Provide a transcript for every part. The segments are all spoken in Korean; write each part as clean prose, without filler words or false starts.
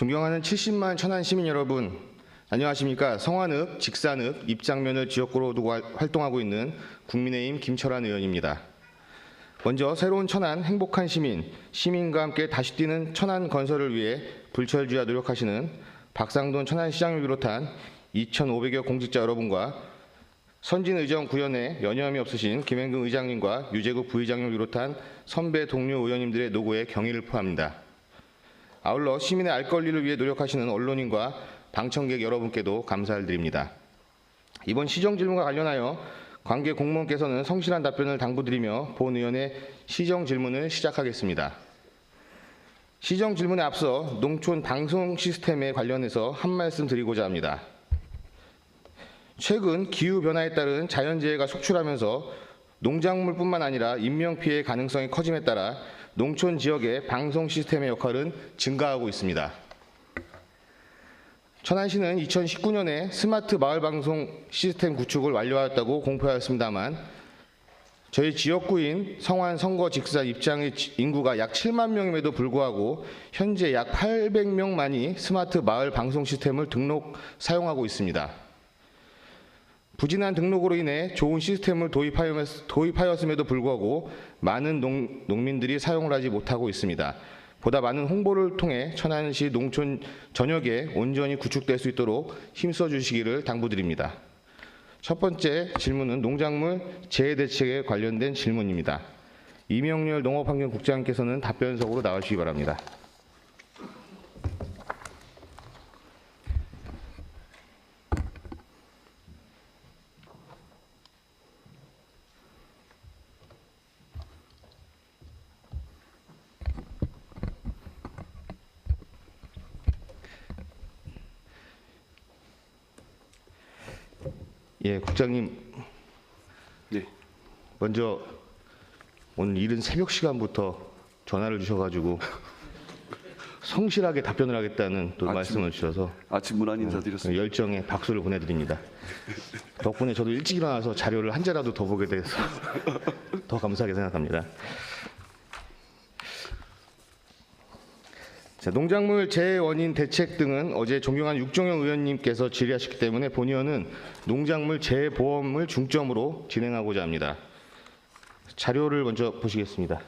존경하는 70만 천안 시민 여러분, 안녕하십니까. 성완읍, 직산읍, 입장면을 지역구로 두고 활동하고 있는 국민의힘 김철환 의원입니다. 먼저 새로운 천안 행복한 시민, 시민과 함께 다시 뛰는 천안 건설을 위해 불철주야 노력하시는 박상돈 천안시장을 비롯한 2,500여 공직자 여러분과 선진의정 구현에 여념이 없으신 김행근 의장님과 유재국 부의장님을 비롯한 선배 동료 의원님들의 노고에 경의를 표합니다. 아울러 시민의 알 권리를 위해 노력하시는 언론인과 방청객 여러분께도 감사를 드립니다. 이번 시정질문과 관련하여 관계 공무원께서는 성실한 답변을 당부드리며 본 의원의 시정질문을 시작하겠습니다. 시정질문에 앞서 농촌 방송 시스템에 관련해서 한 말씀 드리고자 합니다. 최근 기후변화에 따른 자연재해가 속출하면서 농작물뿐만 아니라 인명피해의 가능성이 커짐에 따라 농촌 지역의 방송 시스템의 역할은 증가하고 있습니다. 천안시는 2019년에 스마트 마을 방송 시스템 구축을 완료하였다고 공표하였습니다만 저희 지역구인 성완, 성거, 직산, 입장의 인구가 약 7만 명임에도 불구하고 현재 약 800명만이 스마트 마을 방송 시스템을 등록 사용하고 있습니다. 부진한 등록으로 인해 좋은 시스템을 도입하였음에도 불구하고 많은 농민들이 사용을 하지 못하고 있습니다. 보다 많은 홍보를 통해 천안시 농촌 전역에 온전히 구축될 수 있도록 힘써 주시기를 당부드립니다. 첫 번째 질문은 농작물 재해 대책에 관련된 질문입니다. 이명렬 농업환경국장께서는 답변석으로 나와주시기 바랍니다. 예, 국장님. 네. 먼저 오늘 이른 새벽 시간부터 전화를 주셔가지고 성실하게 답변을 하겠다는 또 말씀을 주셔서 아침 문안 인사드렸습니다. 열정에 박수를 보내드립니다. 덕분에 저도 일찍 일어나서 자료를 한 자라도 더 보게 돼서 더 감사하게 생각합니다. 자, 농작물 재해 원인 대책 등은 어제 존경한 육종영 의원님께서 질의하셨기 때문에 본 의원은 농작물 재해 보험을 중점으로 진행하고자 합니다. 자료를 먼저 보시겠습니다.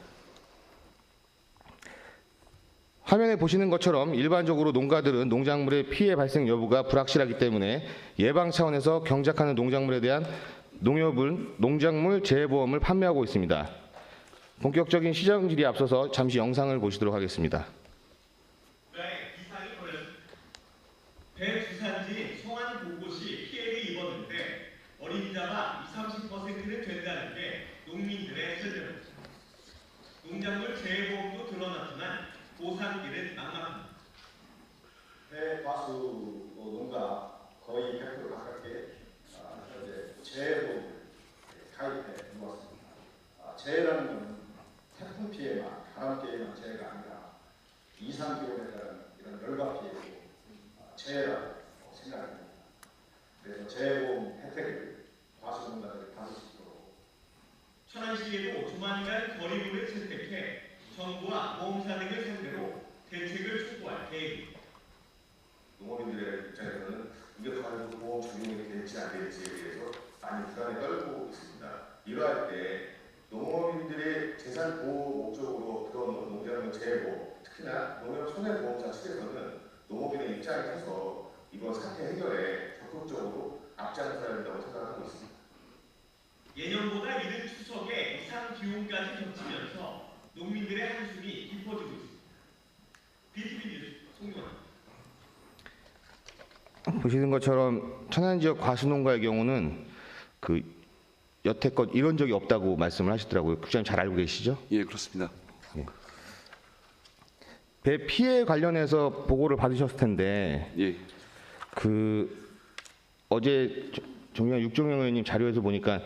화면에 보시는 것처럼 일반적으로 농가들은 농작물의 피해 발생 여부가 불확실하기 때문에 예방 차원에서 경작하는 농작물에 대한 농작물 재해 보험을 판매하고 있습니다. 본격적인 시장 질의에 앞서서 잠시 영상을 보시도록 하겠습니다. 배 주산지인 성완 곳곳이 피해를 입었는데 어린이자가 20-30%는 된다는 게 농민들의 설명입니다. 농작물 재해보험도 드러났지만 보상기는 막막합니다. 배 과수 농가 거의 100% 가깝게 현재 재해보험을 가입해 놓았습니다. 재해라는 것은 태풍 피해만, 바람 피해만 재해가 아니라 이상기온에 따른 이런 열과 피해고 재해라고 생각합니다. 그래서 재해보험 혜택을 과수농가들이 받을 수 있도록 천안시에도 조만간 거리비를 채택해 정부와 보험사 등을 상대로 대책을 추구할 계획입니다. 농업인들의 입장에서는 이게 과연 보험 적용이 될지 안 될지에 대해서 많이 불안에 떨고 있습니다. 이러할 때 농업인들의 재산 보호 목적으로 들어오는 농작물 재해보험, 특히나 농협 손해보험사 측에서는 농업인의 입장에 서서 이번 사태 해결에 적극적으로 앞장서야 된다고 생각하고 있습니다. 예년보다 이른 추석에 이상 기온까지 겹치면서 농민들의 한숨이 깊어지고 있습니다. BTV 뉴스 송영환입니다. 보시는 것처럼 천안 지역 과수농가의 경우는 여태껏 이런 적이 없다고 말씀을 하시더라고요. 국장님 잘 알고 계시죠? 예, 그렇습니다. 예. 배 피해 관련해서 보고를 받으셨을 텐데, 예. 어제 존경한 육종영 의원님 자료에서 보니까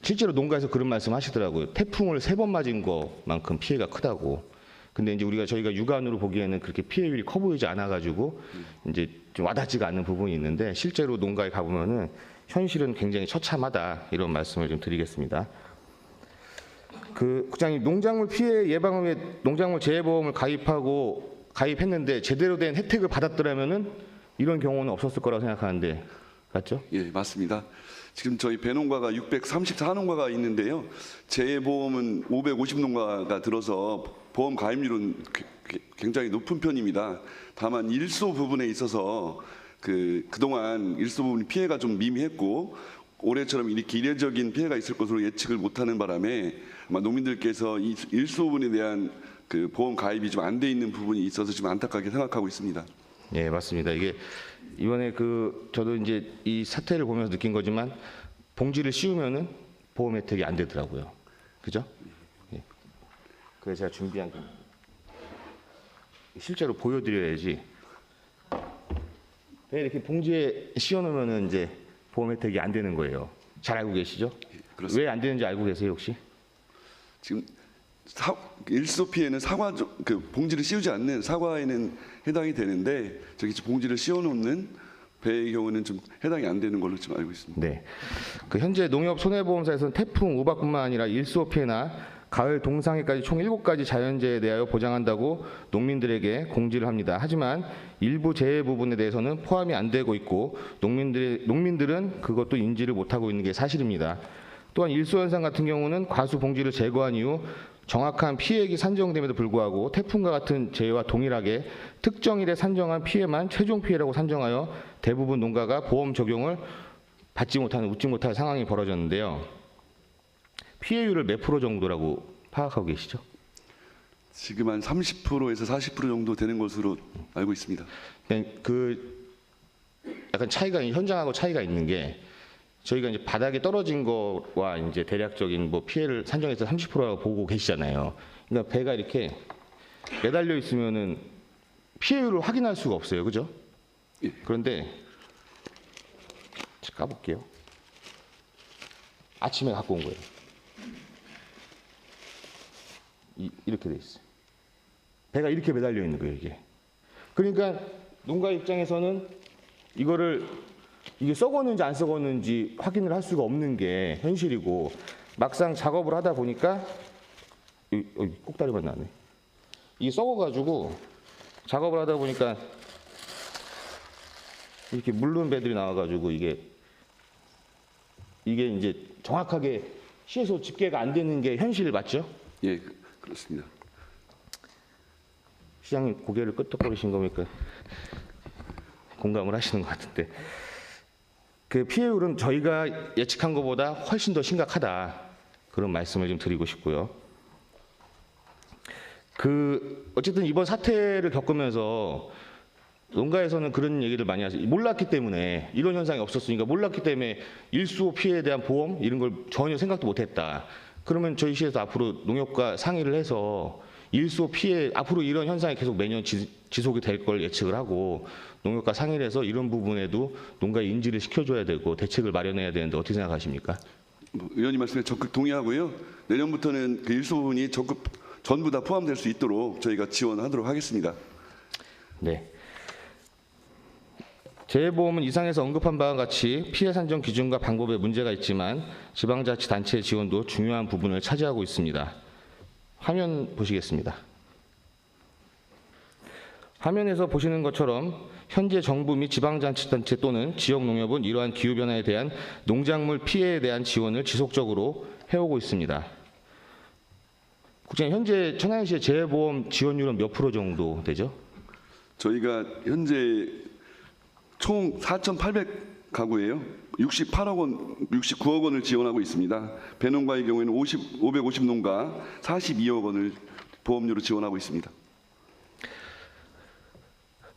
실제로 농가에서 그런 말씀하시더라고요. 태풍을 3번 맞은 것만큼 피해가 크다고. 근데 이제 저희가 육안으로 보기에는 그렇게 피해율이 커 보이지 않아가지고 이제 좀 와닿지가 않는 부분이 있는데 실제로 농가에 가보면은 현실은 굉장히 처참하다 이런 말씀을 좀 드리겠습니다. 국장님 농작물 피해 예방을 위해 농작물 재해보험을 가입하고 가입했는데 제대로 된 혜택을 받았더라면은 이런 경우는 없었을 거라고 생각하는데 맞죠? 예, 맞습니다. 지금 저희 배농가가 634농가가 있는데요. 재보험은 550농가가 들어서 보험 가입률은 굉장히 높은 편입니다. 다만 일소 부분에 있어서 그동안 일소 부분 피해가 좀 미미했고 올해처럼 이렇게 이례적인 피해가 있을 것으로 예측을 못하는 바람에 아마 농민들께서 이 일소 부분에 대한 그 보험 가입이 좀 안 돼 있는 부분이 있어서 좀 안타깝게 생각하고 있습니다. 예, 맞습니다. 이게 이번에 저도 이제 이 사태를 보면서 느낀 거지만 봉지를 씌우면은 보험 혜택이 안 되더라고요. 그죠? 예. 그래서 제가 준비한 게 실제로 보여드려야지. 이렇게 봉지에 씌워놓으면은 이제 보험 혜택이 안 되는 거예요. 잘 알고 계시죠? 그렇습니다. 왜 안 되는지 알고 계세요 혹시? 지금 일소 피해는 사과 봉지를 씌우지 않는 사과에는 해당이 되는데 저기 봉지를 씌워놓는 배의 경우는 좀 해당이 안 되는 걸로 지금 알고 있습니다. 네. 현재 농협 손해보험사에서는 태풍 우박뿐만 아니라 일소 피해나 가을 동상해까지 총 7가지 자연재해에 대하여 보장한다고 농민들에게 공지를 합니다. 하지만 일부 재해 부분에 대해서는 포함이 안 되고 있고 농민들은 그것도 인지를 못하고 있는 게 사실입니다. 또한 일소 현상 같은 경우는 과수 봉지를 제거한 이후 정확한 피해액이 산정됨에도 불구하고 태풍과 같은 재해와 동일하게 특정일에 산정한 피해만 최종 피해라고 산정하여 대부분 농가가 보험 적용을 받지 못하는 웃지 못할 상황이 벌어졌는데요. 피해율을 몇 프로 정도라고 파악하고 계시죠? 지금 한 30%에서 40% 정도 되는 것으로 알고 있습니다. 약간 현장하고 차이가 있는 게 저희가 이제 바닥에 떨어진 거와 이제 대략적인 피해를 산정해서 30%라고 보고 계시잖아요. 그러니까 배가 이렇게 매달려 있으면은 피해율을 확인할 수가 없어요, 그죠? 예. 그런데 제가 까볼게요. 아침에 갖고 온 거예요. 이렇게 돼 있어요. 배가 이렇게 매달려 있는 거예요, 이게. 그러니까 농가 입장에서는 이게 썩었는지 안 썩었는지 확인을 할 수가 없는 게 현실이고 막상 작업을 하다 보니까 꼭다리만 나네. 이게 썩어가지고 작업을 하다 보니까 이렇게 물른 배들이 나와가지고 이게 이제 정확하게 시에서 집계가 안 되는 게 현실 맞죠? 예, 그렇습니다. 시장님 고개를 끄덕거리신 겁니까? 공감을 하시는 것 같은데. 그 피해율은 저희가 예측한 것보다 훨씬 더 심각하다. 그런 말씀을 좀 드리고 싶고요. 어쨌든 이번 사태를 겪으면서 농가에서는 그런 얘기를 많이 하세요. 몰랐기 때문에 이런 현상이 없었으니까 몰랐기 때문에 일수 피해에 대한 보험 이런 걸 전혀 생각도 못했다. 그러면 저희 시에서 앞으로 농협과 상의를 해서 일수 피해 앞으로 이런 현상이 계속 매년 지속이 될 걸 예측을 하고 농협과 상의를 해서 이런 부분에도 농가에 인지를 시켜줘야 되고 대책을 마련해야 되는데 어떻게 생각하십니까? 의원님 말씀에 적극 동의하고요. 내년부터는 그 일소 부분이 전부 다 포함될 수 있도록 저희가 지원하도록 하겠습니다. 네. 재해보험은 이상에서 언급한 바와 같이 피해 산정 기준과 방법에 문제가 있지만 지방자치단체의 지원도 중요한 부분을 차지하고 있습니다. 화면 보시겠습니다. 화면에서 보시는 것처럼 현재 정부 및 지방자치단체 또는 지역농협은 이러한 기후변화에 대한 농작물 피해에 대한 지원을 지속적으로 해오고 있습니다. 국장님, 현재 천안시의 재해보험 지원율은 몇 프로 정도 되죠? 저희가 현재 총 4,800가구예요. 68억 원, 69억 원을 지원하고 있습니다. 배농가의 경우에는 550농가 42억 원을 보험료로 지원하고 있습니다.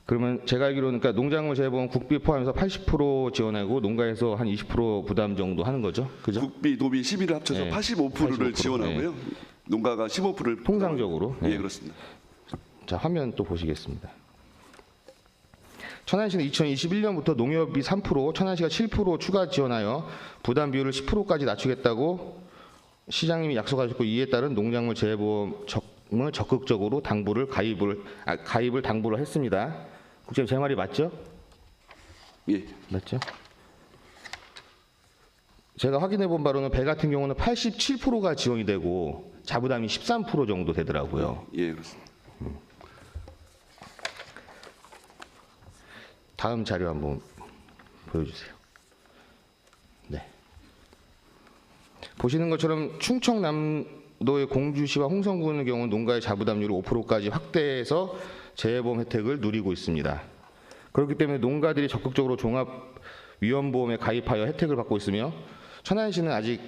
그러면 제가 알기로는 그러니까 농작물 재해보험 국비 포함해서 80% 지원하고 농가에서 한 20% 부담 정도 하는 거죠, 그죠? 국비, 도비, 시비를 합쳐서 네, 85%를 85%, 지원하고요. 농가가 15%를 통상적으로. 예, 네. 그렇습니다. 자, 화면 또 보시겠습니다. 천안시는 2021년부터 농협이 3%, 천안시가 7% 추가 지원하여 부담 비율을 10%까지 낮추겠다고 시장님이 약속하셨고 이에 따른 농작물 재해보험을 적극적으로 가입을 당부를 했습니다. 국장님, 제 말이 맞죠? 예, 맞죠? 제가 확인해 본 바로는 배 같은 경우는 87%가 지원이 되고 자부담이 13% 정도 되더라고요. 예, 그렇습니다. 다음 자료 한번 보여주세요. 네. 보시는 것처럼 충청남도의 공주시와 홍성군의 경우 농가의 자부담률을 5%까지 확대해서 재해보험 혜택을 누리고 있습니다. 그렇기 때문에 농가들이 적극적으로 종합위험보험에 가입하여 혜택을 받고 있으며 천안시는 아직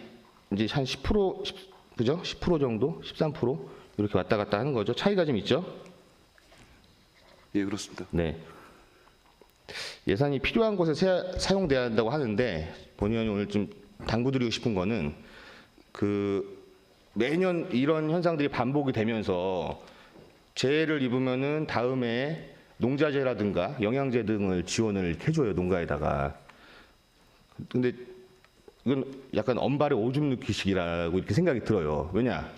이제 한 10%, 그죠? 10% 정도, 13% 이렇게 왔다 갔다 하는 거죠. 차이가 좀 있죠? 예, 그렇습니다. 네. 예산이 필요한 곳에 사용돼야 한다고 하는데 본 의원이 오늘 좀 당부드리고 싶은 거는 그 매년 이런 현상들이 반복이 되면서 재해를 입으면은 다음에 농자재라든가 영양제 등을 지원을 해줘요, 농가에다가. 근데 이건 약간 언발의 오줌 넣기식이라고 이렇게 생각이 들어요. 왜냐?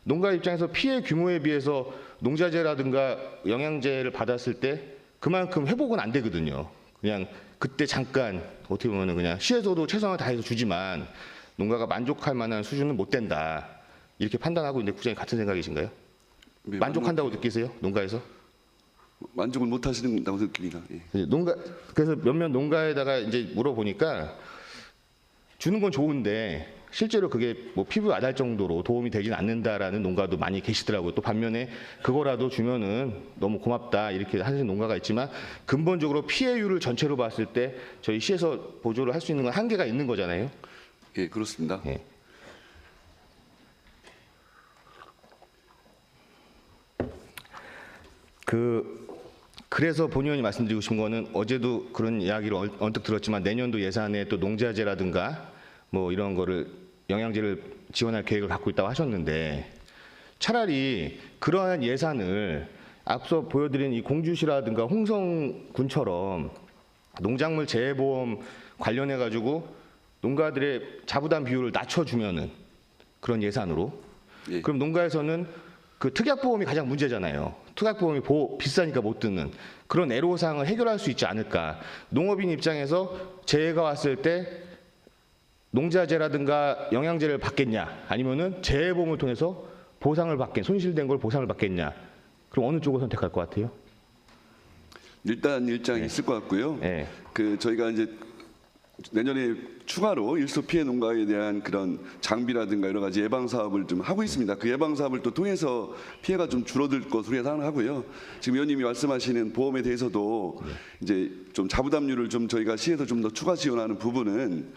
농가 입장에서 피해 규모에 비해서 농자재라든가 영양제를 받았을 때 그만큼 회복은 안 되거든요. 그냥 그때 잠깐 어떻게 보면은 그냥 시에서도 최선을 다해서 주지만 농가가 만족할 만한 수준은 못 된다. 이렇게 판단하고 있는데 국장님 같은 생각이신가요? 네, 만족한다고 느끼세요? 농가에서? 만족을 못 하시는다고 느낍니다. 예. 그래서 몇몇 농가에다가 이제 물어보니까 주는 건 좋은데 실제로 그게 뭐 피부에 와닿을 정도로 도움이 되진 않는다라는 농가도 많이 계시더라고요. 또 반면에 그거라도 주면은 너무 고맙다 이렇게 하는 농가가 있지만 근본적으로 피해율을 전체로 봤을 때 저희 시에서 보조를 할 수 있는 건 한계가 있는 거잖아요. 예, 그렇습니다. 예. 그래서 본 의원이 말씀드리고 싶은 거는 어제도 그런 이야기를 언뜻 들었지만 내년도 예산에 또 농자재라든가 뭐 이런 거를 영양제를 지원할 계획을 갖고 있다고 하셨는데 차라리 그러한 예산을 앞서 보여드린 이 공주시라든가 홍성군처럼 농작물 재해보험 관련해 가지고 농가들의 자부담 비율을 낮춰주면은 그런 예산으로 예. 그럼 농가에서는 그 특약보험이 가장 문제잖아요. 특약보험이 비싸니까 못 드는 그런 애로사항을 해결할 수 있지 않을까. 농업인 입장에서 재해가 왔을 때 농자재라든가 영양제를 받겠냐 아니면은 재해보험을 통해서 보상을 손실된 걸 보상을 받겠냐. 그럼 어느 쪽을 선택할 것 같아요? 일단 일정이 있을 것 같고요. 네. 그 저희가 이제 내년에 추가로 일소 피해 농가에 대한 그런 장비라든가 여러 가지 예방 사업을 좀 하고 있습니다. 그 예방 사업을 또 통해서 피해가 좀 줄어들 것으로 예상하고요. 지금 의원님이 말씀하시는 보험에 대해서도 이제 좀 자부담률을 좀 저희가 시에서 좀 더 추가 지원하는 부분은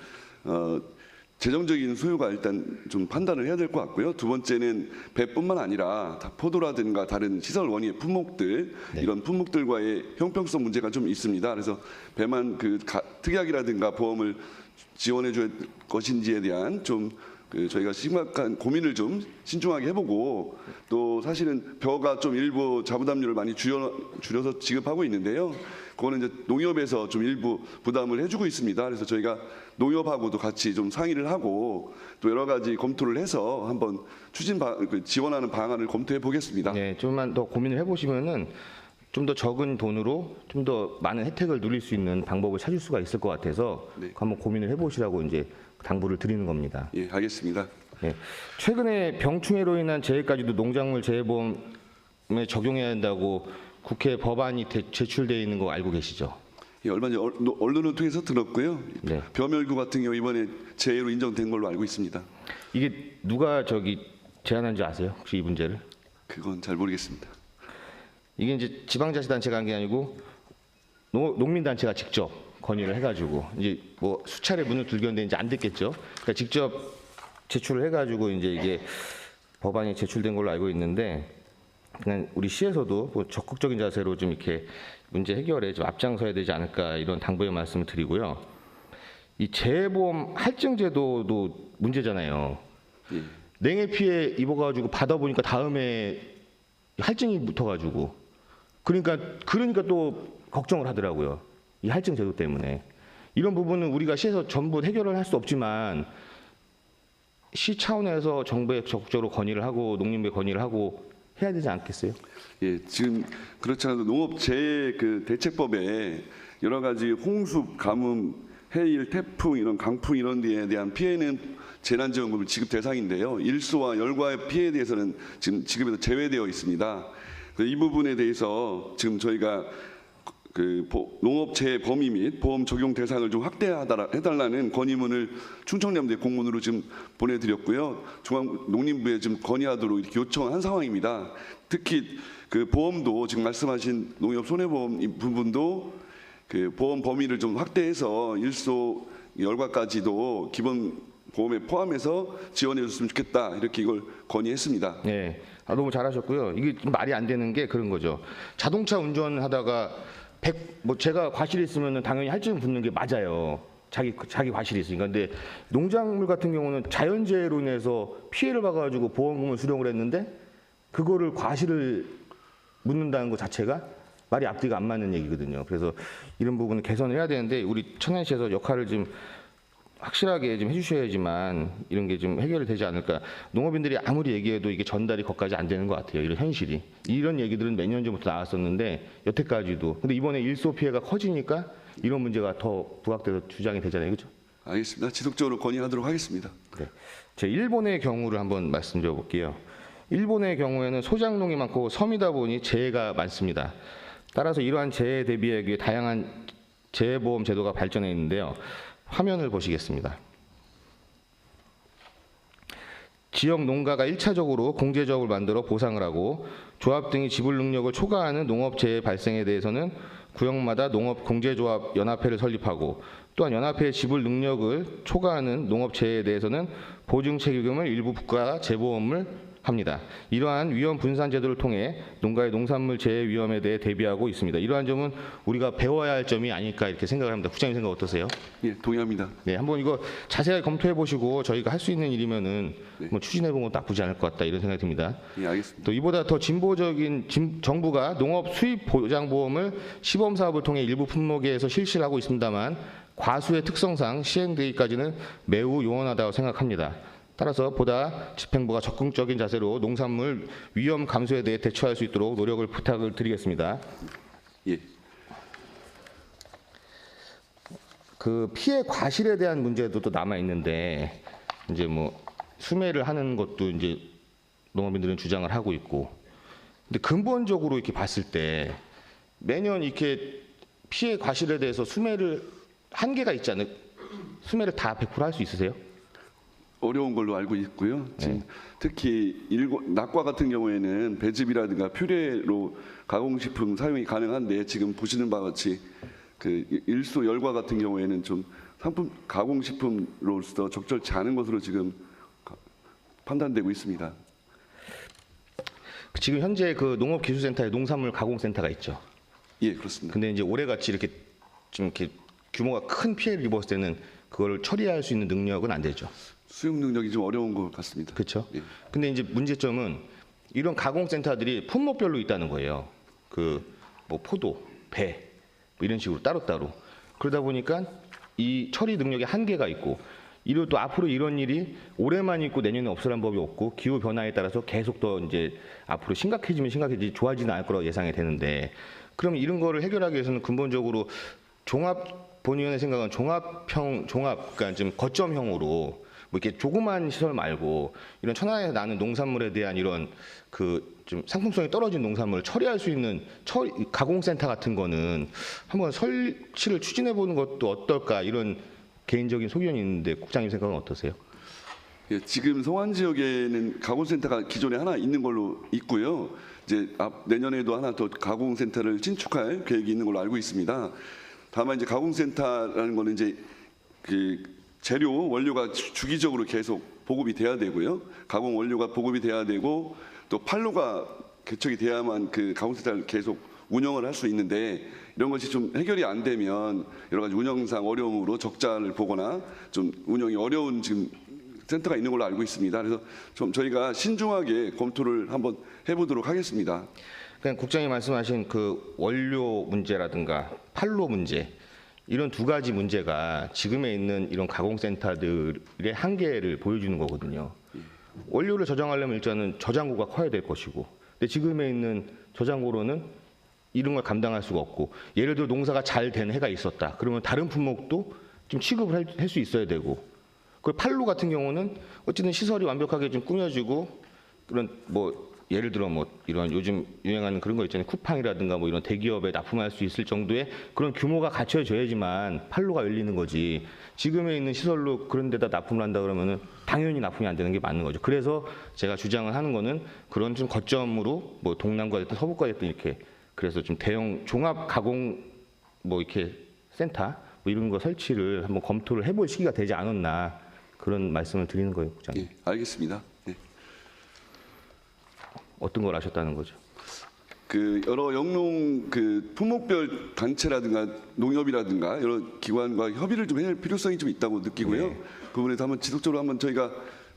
재정적인 수요가 일단 좀 판단을 해야 될 것 같고요. 두 번째는 배뿐만 아니라 포도라든가 다른 시설 원예 품목들 이런 품목들과의 형평성 문제가 좀 있습니다. 그래서 배만 특약이라든가 보험을 지원해 줄 것인지에 대한 좀 저희가 심각한 고민을 좀 신중하게 해보고 또 사실은 벼가 좀 일부 자부담률을 많이 줄여서 지급하고 있는데요. 그거는 이제 농협에서 좀 일부 부담을 해주고 있습니다. 그래서 저희가 농협하고도 같이 좀 상의를 하고 또 여러 가지 검토를 해서 한번 지원하는 방안을 검토해 보겠습니다. 네, 좀만 더 고민을 해보시면은 좀 더 적은 돈으로 좀 더 많은 혜택을 누릴 수 있는 방법을 찾을 수가 있을 것 같아서 네. 한번 고민을 해보시라고 이제 당부를 드리는 겁니다. 예, 알겠습니다. 네. 최근에 병충해로 인한 재해까지도 농작물 재해보험에 적용해야 한다고 국회 법안이 제출되어 있는 거 알고 계시죠? 예, 얼마 전에 언론을 통해서 들었고요. 네. 벼멸구 같은 경우 이번에 재해로 인정된 걸로 알고 있습니다. 이게 누가 제안한지 아세요? 혹시 이 문제를? 그건 잘 모르겠습니다. 이게 이제 지방자치단체가 한 게 아니고 농민단체가 직접 건의를 해가지고 이제 뭐 수차례 문을 들겼는데 이제 안 됐겠죠. 그러니까 직접 제출을 해가지고 이제 이게 법안이 제출된 걸로 알고 있는데 그냥 우리 시에서도 뭐 적극적인 자세로 좀 이렇게 문제 해결에 좀 앞장서야 되지 않을까 이런 당부의 말씀을 드리고요. 이 재해보험 할증 제도도 문제잖아요. 예. 냉해 피해 입어가지고 받아보니까 다음에 할증이 붙어가지고 그러니까 또 걱정을 하더라고요. 이 할증 제도 때문에 이런 부분은 우리가 시에서 전부 해결을 할 수 없지만 시 차원에서 정부에 적극적으로 건의를 하고 농림부에 건의를 하고 해야 되지 않겠어요? 예, 지금 그렇지 않아도 농업 재해 대책법에 여러 가지 홍수, 가뭄, 해일, 태풍 이런 강풍 이런 데에 대한 피해는 재난지원금을 지급 대상인데요. 일소와 열과의 피해에 대해서는 지금 지급에서 제외되어 있습니다. 이 부분에 대해서 지금 저희가 농업재해 범위 및 보험 적용 대상을 좀 확대해달라는 건의문을 충청남도에 공문으로 지금 보내드렸고요. 중앙농림부에 좀 건의하도록 이렇게 요청한 상황입니다. 특히 그 보험도 지금 말씀하신 농협 손해보험 이 부분도 그 보험 범위를 좀 확대해서 일소 열과까지도 기본 보험에 포함해서 지원해줬으면 좋겠다 이렇게 이걸 건의했습니다. 네, 너무 잘하셨고요. 이게 좀 말이 안 되는 게 그런 거죠. 자동차 운전하다가 제가 과실이 있으면 당연히 할증 붙는 게 맞아요. 자기 과실이 있으니까. 근데 농작물 같은 경우는 자연재해로 인해서 피해를 봐가지고 보험금을 수령을 했는데 그거를 과실을 묻는다는 것 자체가 말이 앞뒤가 안 맞는 얘기거든요. 그래서 이런 부분을 개선을 해야 되는데 우리 천안시에서 역할을 좀 확실하게 좀 해주셔야지만 이런 게 좀 해결이 되지 않을까. 농업인들이 아무리 얘기해도 이게 전달이 거기까지 안 되는 것 같아요. 이런 현실이. 이런 얘기들은 몇 년 전부터 나왔었는데 여태까지도. 근데 이번에 일소 피해가 커지니까 이런 문제가 더 부각돼서 주장이 되잖아요. 그렇죠? 알겠습니다. 지속적으로 건의하도록 하겠습니다. 네. 제 일본의 경우를 한번 말씀드려 볼게요. 일본의 경우에는 소작농이 많고 섬이다 보니 재해가 많습니다. 따라서 이러한 재해에 대비하기 위해 다양한 재해보험 제도가 발전해 있는데요. 화면을 보시겠습니다. 지역 농가가 1차적으로 공제적을 만들어 보상을 하고 조합 등이 지불 능력을 초과하는 농업재해 발생에 대해서는 구역마다 농업공제조합 연합회를 설립하고 또한 연합회의 지불 능력을 초과하는 농업재해에 대해서는 보증책임을 일부 국가가 재보험을 합니다. 이러한 위험 분산 제도를 통해 농가의 농산물 재해 위험에 대해 대비하고 있습니다. 이러한 점은 우리가 배워야 할 점이 아닐까 이렇게 생각을 합니다. 국장님 생각 어떠세요? 예, 동의합니다. 네, 한번 이거 자세하게 검토해 보시고 저희가 할 수 있는 일이면은 네. 뭐 추진해 보면 나쁘지 않을 것 같다 이런 생각이 듭니다. 예, 알겠습니다. 또 이보다 더 진보적인 정부가 농업 수입 보장 보험을 시범 사업을 통해 일부 품목에서 실시를 하고 있습니다만 과수의 특성상 시행되기까지는 매우 요원하다고 생각합니다. 따라서 보다 집행부가 적극적인 자세로 농산물 위험 감소에 대해 대처할 수 있도록 노력을 부탁을 드리겠습니다. 예. 그 피해 과실에 대한 문제도 또 남아 있는데 이제 뭐 수매를 하는 것도 이제 농업인들은 주장을 하고 있고, 근데 근본적으로 이렇게 봤을 때 매년 이렇게 피해 과실에 대해서 수매를 한계가 있지 않을, 수매를 다 100% 할 수 있으세요? 어려운 걸로 알고 있고요. 지금 특히 낙과 같은 경우에는 배즙이라든가 퓨레로 가공식품 사용이 가능한데 지금 보시는 바와 같이 그 일소 열과 같은 경우에는 좀 상품 가공식품으로서 적절치 않은 것으로 지금 판단되고 있습니다. 지금 현재 그 농업기술센터에 농산물 가공센터가 있죠. 예, 그렇습니다. 근데 이제 올해같이 이렇게 좀 이렇게 규모가 큰 피해를 입었을 때는 그걸 처리할 수 있는 능력은 안 되죠. 수용 능력이 좀 어려운 것 같습니다. 그렇죠. 예. 근데 이제 문제점은 이런 가공센터들이 품목별로 있다는 거예요. 그 뭐 포도, 배 뭐 이런 식으로 따로따로. 그러다 보니까 이 처리 능력에 한계가 있고, 이리고 또 앞으로 이런 일이 올해만 있고 내년에 없으란 법이 없고 기후 변화에 따라서 계속 더 이제 앞으로 심각해지면 심각해지지 좋아지는 않을 거라고 예상이 되는데, 그럼 이런 거를 해결하기 위해서는 근본적으로 본위원의 생각은 그러니까 좀 거점형으로 뭐 이렇게 조그만 시설 말고 이런 천안에서 나는 농산물에 대한 이런 그 좀 상품성이 떨어진 농산물을 처리할 수 있는 가공센터 같은 거는 한번 설치를 추진해 보는 것도 어떨까, 이런 개인적인 소견이 있는데 국장님 생각은 어떠세요? 예, 지금 성안 지역에는 가공센터가 기존에 하나 있는 걸로 있고요. 이제 내년에도 하나 더 가공센터를 신축할 계획이 있는 걸로 알고 있습니다. 다만 이제 가공센터라는 거는 이제 그 재료 원료가 주기적으로 계속 보급이 돼야 되고요. 가공 원료가 보급이 돼야 되고 또 판로가 개척이 돼야만 그 가공센터를 계속 운영을 할 수 있는데, 이런 것이 좀 해결이 안 되면 여러 가지 운영상 어려움으로 적자를 보거나 좀 운영이 어려운 지금 센터가 있는 걸로 알고 있습니다. 그래서 좀 저희가 신중하게 검토를 한번 해보도록 하겠습니다. 그냥 국장님 말씀하신 그 원료 문제라든가 판로 문제, 이런 두 가지 문제가 지금에 있는 이런 가공센터들의 한계를 보여주는 거거든요. 원료를 저장하려면 일단은 저장고가 커야 될 것이고, 근데 지금에 있는 저장고로는 이런 걸 감당할 수가 없고, 예를 들어 농사가 잘 된 해가 있었다 그러면 다른 품목도 좀 취급을 할 수 있어야 되고, 그리고 판로 같은 경우는 어쨌든 시설이 완벽하게 좀 꾸며지고 그런 뭐 예를 들어 뭐 이런 요즘 유행하는 그런 거 있잖아요. 쿠팡이라든가 뭐 이런 대기업에 납품할 수 있을 정도의 그런 규모가 갖춰져야지만 판로가 열리는 거지. 지금에 있는 시설로 그런 데다 납품을 한다 그러면은 당연히 납품이 안 되는 게 맞는 거죠. 그래서 제가 주장을 하는 거는 그런 좀 거점으로 뭐 동남과 됐든 서북과 됐든 이렇게 그래서 좀 대형 종합 가공 뭐 이렇게 센터 뭐 이런 거 설치를 한번 검토를 해볼 시기가 되지 않았나 그런 말씀을 드리는 거예요, 국장님. 예, 알겠습니다. 예. 어떤 걸 아셨다는 거죠? 그 여러 영농 그 품목별 단체라든가 농협이라든가 여러 기관과 협의를 좀 할 필요성이 좀 있다고 느끼고요. 네. 그 부분에서 한번 지속적으로 한번 저희가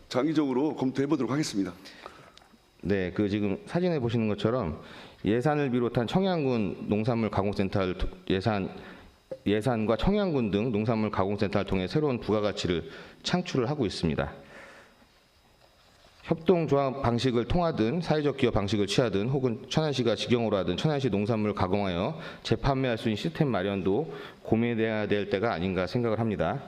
장기적으로 검토해 보도록 하겠습니다. 네, 그 지금 사진에 보시는 것처럼 예산을 비롯한 청양군 농산물 가공센터를 예산과 청양군 등 농산물 가공센터를 통해 새로운 부가가치를 창출을 하고 있습니다. 협동조합 방식을 통하든 사회적 기업 방식을 취하든 혹은 천안시가 직영으로 하든 천안시 농산물 가공하여 재판매할 수 있는 시스템 마련도 고민해야 될 때가 아닌가 생각을 합니다.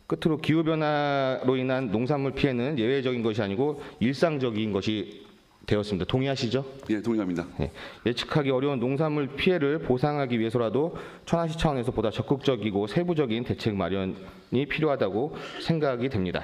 끝으로 기후변화로 인한 농산물 피해는 예외적인 것이 아니고 일상적인 것이 되었습니다. 동의하시죠? 예, 동의합니다. 네. 예측하기 어려운 농산물 피해를 보상하기 위해서라도 천안시 차원에서 보다 적극적이고 세부적인 대책 마련이 필요하다고 생각이 됩니다.